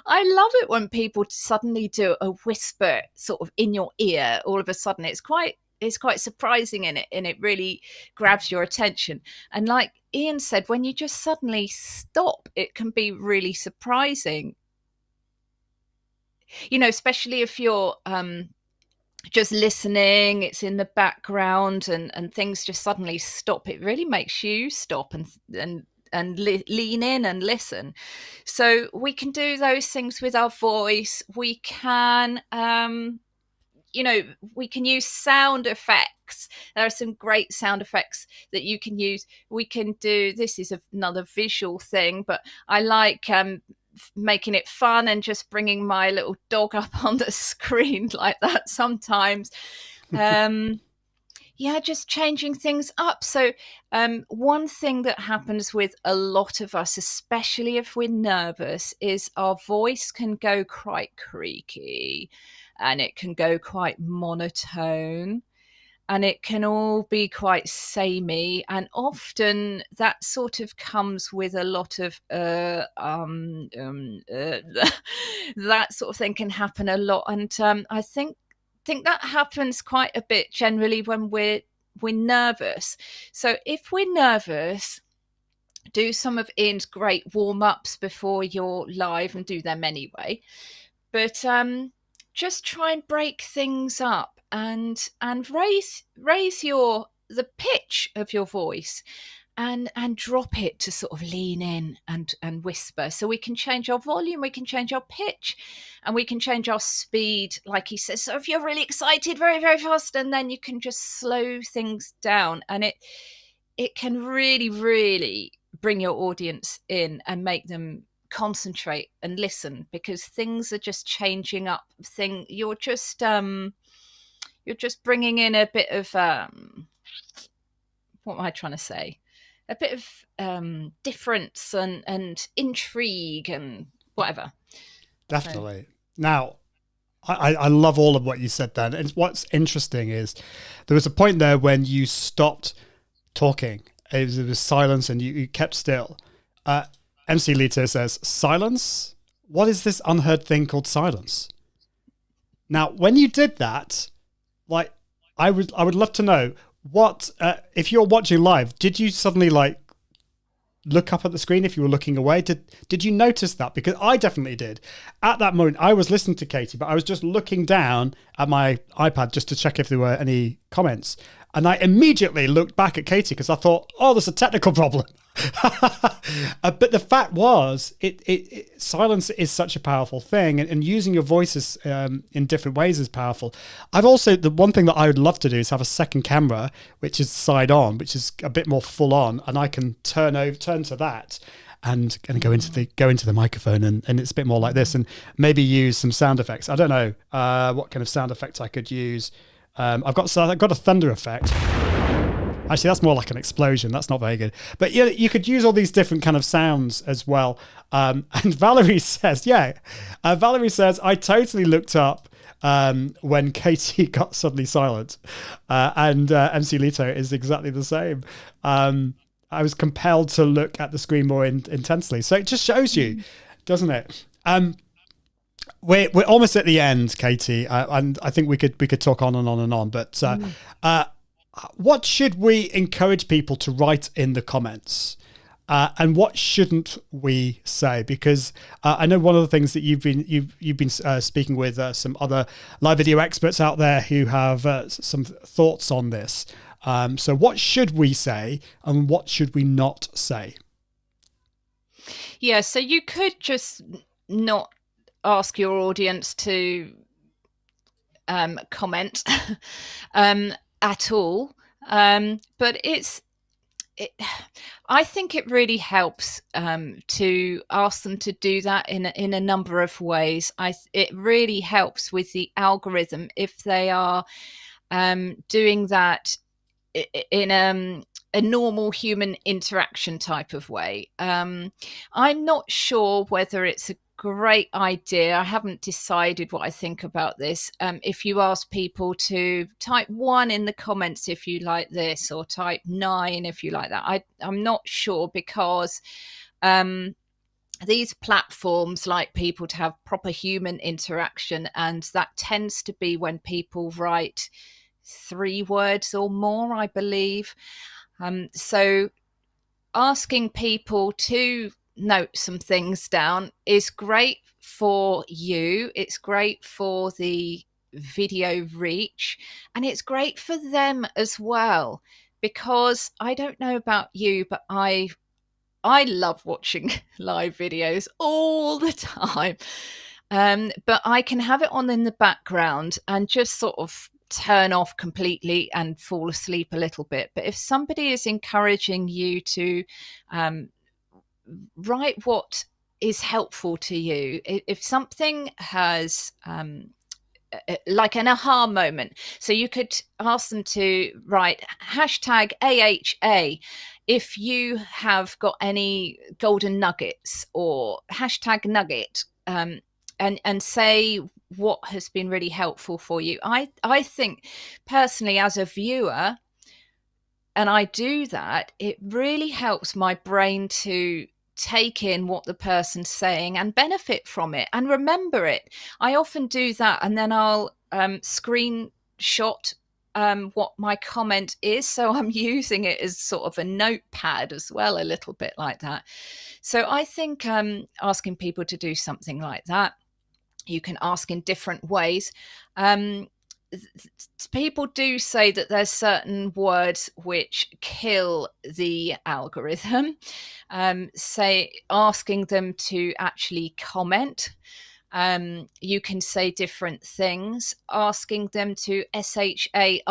I love it when people suddenly do a whisper sort of in your ear all of a sudden. It's quite surprising in it, and it really grabs your attention. And like Ian said, when you just suddenly stop, it can be really surprising. Especially if you're just listening, it's in the background, and things just suddenly stop. It really makes you stop and lean in and listen. So we can do those things with our voice. We can we can use sound effects. There are some great sound effects that you can use. We can do, this is another visual thing, but I like making it fun and just bringing my little dog up on the screen like that sometimes. Just changing things up. So one thing that happens with a lot of us, especially if we're nervous, is our voice can go quite creaky, and it can go quite monotone, and it can all be quite samey. And often that sort of comes with a lot of that sort of thing can happen a lot. And I think that happens quite a bit generally when we're nervous. So if we're nervous, do some of Ian's great warm-ups before you're live, and do them anyway. But just try and break things up and raise the pitch of your voice and drop it to sort of lean in and whisper. So we can change our volume, we can change our pitch, and we can change our speed, like he says. So if you're really excited, very, very fast, and then you can just slow things down, and it can really, really bring your audience in and make them concentrate and listen, because things are just changing up. You're just bringing in a bit of what am I trying to say? A bit of difference and intrigue and whatever. Definitely. Now, I love all of what you said then. And what's interesting is there was a point there when you stopped talking. It was silence and you kept still. MC Lito says, silence? What is this unheard thing called silence? Now, when you did that, like, I would love to know what, if you're watching live, did you suddenly like look up at the screen if you were looking away? Did you notice that? Because I definitely did. At that moment, I was listening to Katie, but I was just looking down at my iPad just to check if there were any comments. And I immediately looked back at Katie because I thought, oh, there's a technical problem. But the fact was, silence is such a powerful thing, and using your voices in different ways is powerful. I've also, the one thing that I would love to do is have a second camera, which is side on, which is a bit more full on, and I can turn to that and go into the microphone, and it's a bit more like this, and maybe use some sound effects. I don't know what kind of sound effects I could use. I've got a thunder effect. Actually, that's more like an explosion. That's not very good. But yeah, you could use all these different kind of sounds as well. And Valerie says, I totally looked up when Katie got suddenly silent. And MC Lito is exactly the same. I was compelled to look at the screen more intensely. So it just shows you, doesn't it? We're almost at the end, Katie, and I think we could talk on and on and on. But what should we encourage people to write in the comments, and what shouldn't we say? Because I know one of the things that you've been speaking with some other live video experts out there who have some thoughts on this. So what should we say and what should we not say? Yeah, so you could just not ask your audience to comment at all, but I think it really helps to ask them to do that in a number of ways. It really helps with the algorithm if they are doing that in a normal human interaction type of way. I'm not sure whether it's a great idea. I haven't decided what I think about this. If you ask people to type 1 in the comments if you like this, or type 9 if you like that, I'm not sure, because these platforms like people to have proper human interaction, and that tends to be when people write 3 words or more, I believe. So asking people to note some things down is great for you. It's great for the video reach, and it's great for them as well, because I don't know about you, but I love watching live videos all the time. But I can have it on in the background and just sort of turn off completely and fall asleep a little bit. But if somebody is encouraging you to write what is helpful to you, if something has like an aha moment, so you could ask them to write hashtag AHA if you have got any golden nuggets, or hashtag nugget, and say what has been really helpful for you. I think personally, as a viewer, and I do that, it really helps my brain to take in what the person's saying and benefit from it and remember it. I often do that, and then I'll screenshot what my comment is, so I'm using it as sort of a notepad as well, a little bit like that. So I think asking people to do something like that. You can ask in different ways. People do say that there's certain words which kill the algorithm. Say asking them to actually comment. You can say different things. Asking them to SHARE,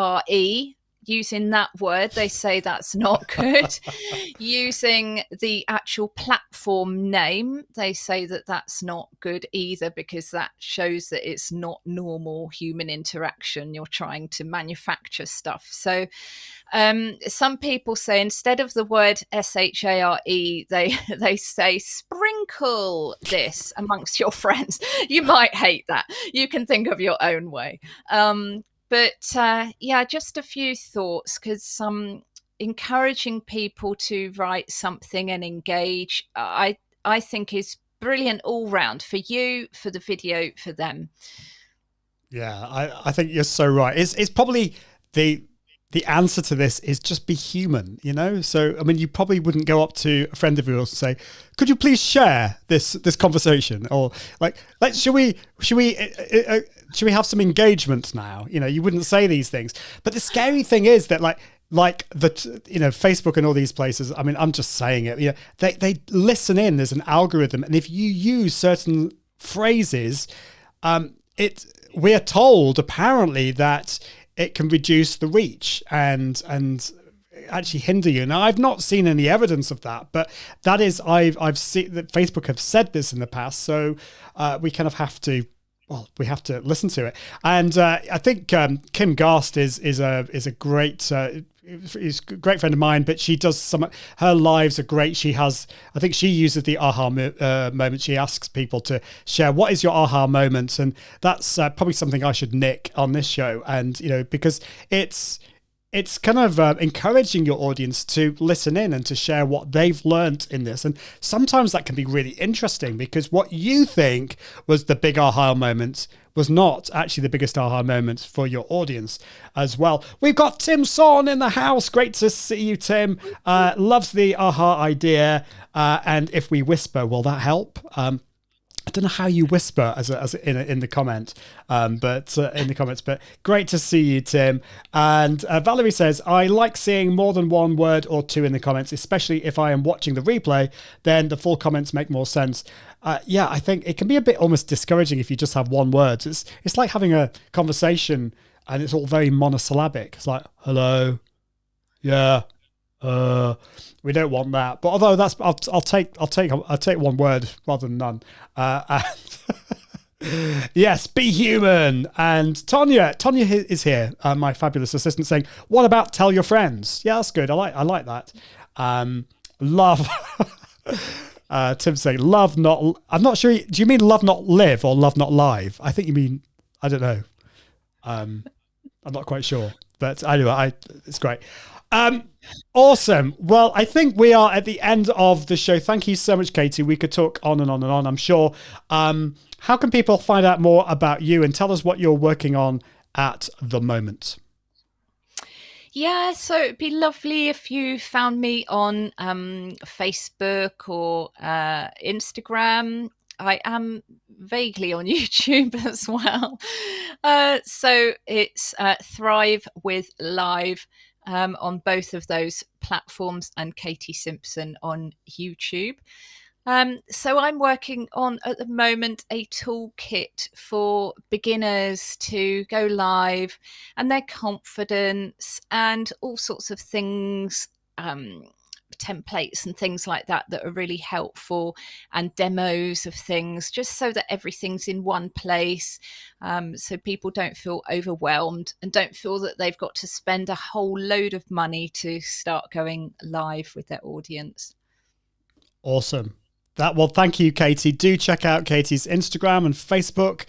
using that word, they say that's not good. Using the actual platform name, they say that that's not good either, because that shows that it's not normal human interaction. You're trying to manufacture stuff. So some people say instead of the word share, they say sprinkle this amongst your friends. You might hate that. You can think of your own way. But just a few thoughts, because encouraging people to write something and engage, I think is brilliant all round, for you, for the video, for them. Yeah, I think you're so right. It's probably the answer to this is just be human, you know? So, I mean, you probably wouldn't go up to a friend of yours and say, could you please share this conversation? Or like should we have some engagement now? You know, you wouldn't say these things. But the scary thing is that Facebook and all these places, I mean, I'm just saying it, you know, they listen in, there's an algorithm. And if you use certain phrases, we are told apparently that it can reduce the reach and actually hinder you. Now, I've not seen any evidence of that, but that is, I've seen that Facebook have said this in the past. So we kind of have to listen to it. And I think Kim Garst is a great. Is a great friend of mine, but she does her lives are great. I think she uses the aha moment. She asks people to share what is your aha moment, and that's probably something I should nick on this show. And you know, because it's kind of encouraging your audience to listen in and to share what they've learned in this. And sometimes that can be really interesting, because what you think was the big aha moment was not actually the biggest aha moment for your audience as well. We've got Tim Son in the house. Great to see you, Tim. Loves the aha idea. And if we whisper, will that help? I don't know how you whisper as in the comment, but in the comments. But great to see you, Tim. And Valerie says, I like seeing more than one word or two in the comments, especially if I am watching the replay. Then the full comments make more sense. I think it can be a bit almost discouraging if you just have one word. It's like having a conversation and it's all very monosyllabic. It's like, hello, yeah. We don't want that, but although I'll take one word rather than none. Yes, be human. And Tonya is here, my fabulous assistant, saying, "What about tell your friends?" Yeah, that's good. I like that. Love. Tim saying, "Love not." I'm not sure. Do you mean love not live or love not live? I think you mean. I don't know. I'm not quite sure, but anyway, it's great. Awesome. Well, I think we are at the end of the show. Thank you so much, Katie. We could talk on and on and on, I'm sure. How can people find out more about you and tell us what you're working on at the moment? Yeah, so it'd be lovely if you found me on Facebook or Instagram. I am vaguely on YouTube as well. So it's Thrive with Live on both of those platforms, and Katy Simpson on YouTube. So I'm working on at the moment a toolkit for beginners to go live and their confidence and all sorts of things, templates and things like that are really helpful, and demos of things, just so that everything's in one place, so people don't feel overwhelmed and don't feel that they've got to spend a whole load of money to start going live with their audience. Awesome. Well, thank you, Katie. Do check out Katie's Instagram and Facebook,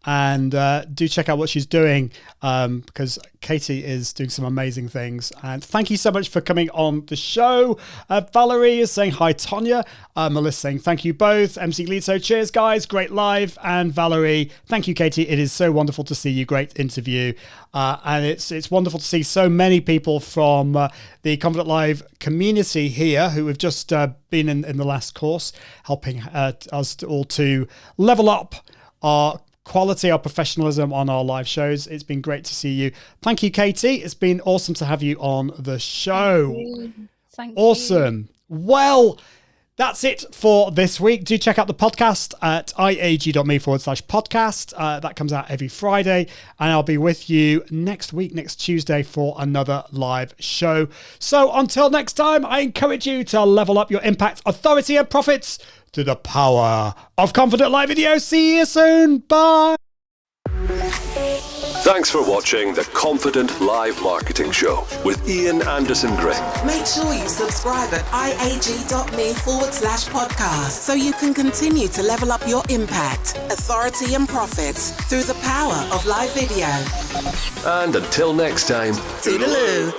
and do check out what she's doing, because Katie is doing some amazing things. And thank you so much for coming on the show. Valerie is saying hi, Tonya. Melissa saying thank you both. MC Lito, cheers, guys. Great live. And Valerie, thank you, Katie. It is so wonderful to see you. Great interview. And it's wonderful to see so many people from the Confident Live community here who have just been in the last course, helping us all to level up our quality, our professionalism on our live shows. It's been great to see you. Thank you, Katie. It's been awesome to have you on the show. Thank you. Awesome. Well, That's it for this week. Do check out the podcast at iag.me/podcast. That comes out every Friday. And I'll be with you next week, next Tuesday, for another live show. So until next time, I encourage you to level up your impact, authority, and profits through the power of confident live video. See you soon. Bye. Thanks for watching the Confident Live Marketing Show with Ian Anderson Gray. Make sure you subscribe at iag.me/podcast so you can continue to level up your impact, authority, and profits through the power of live video. And until next time, Toodaloo.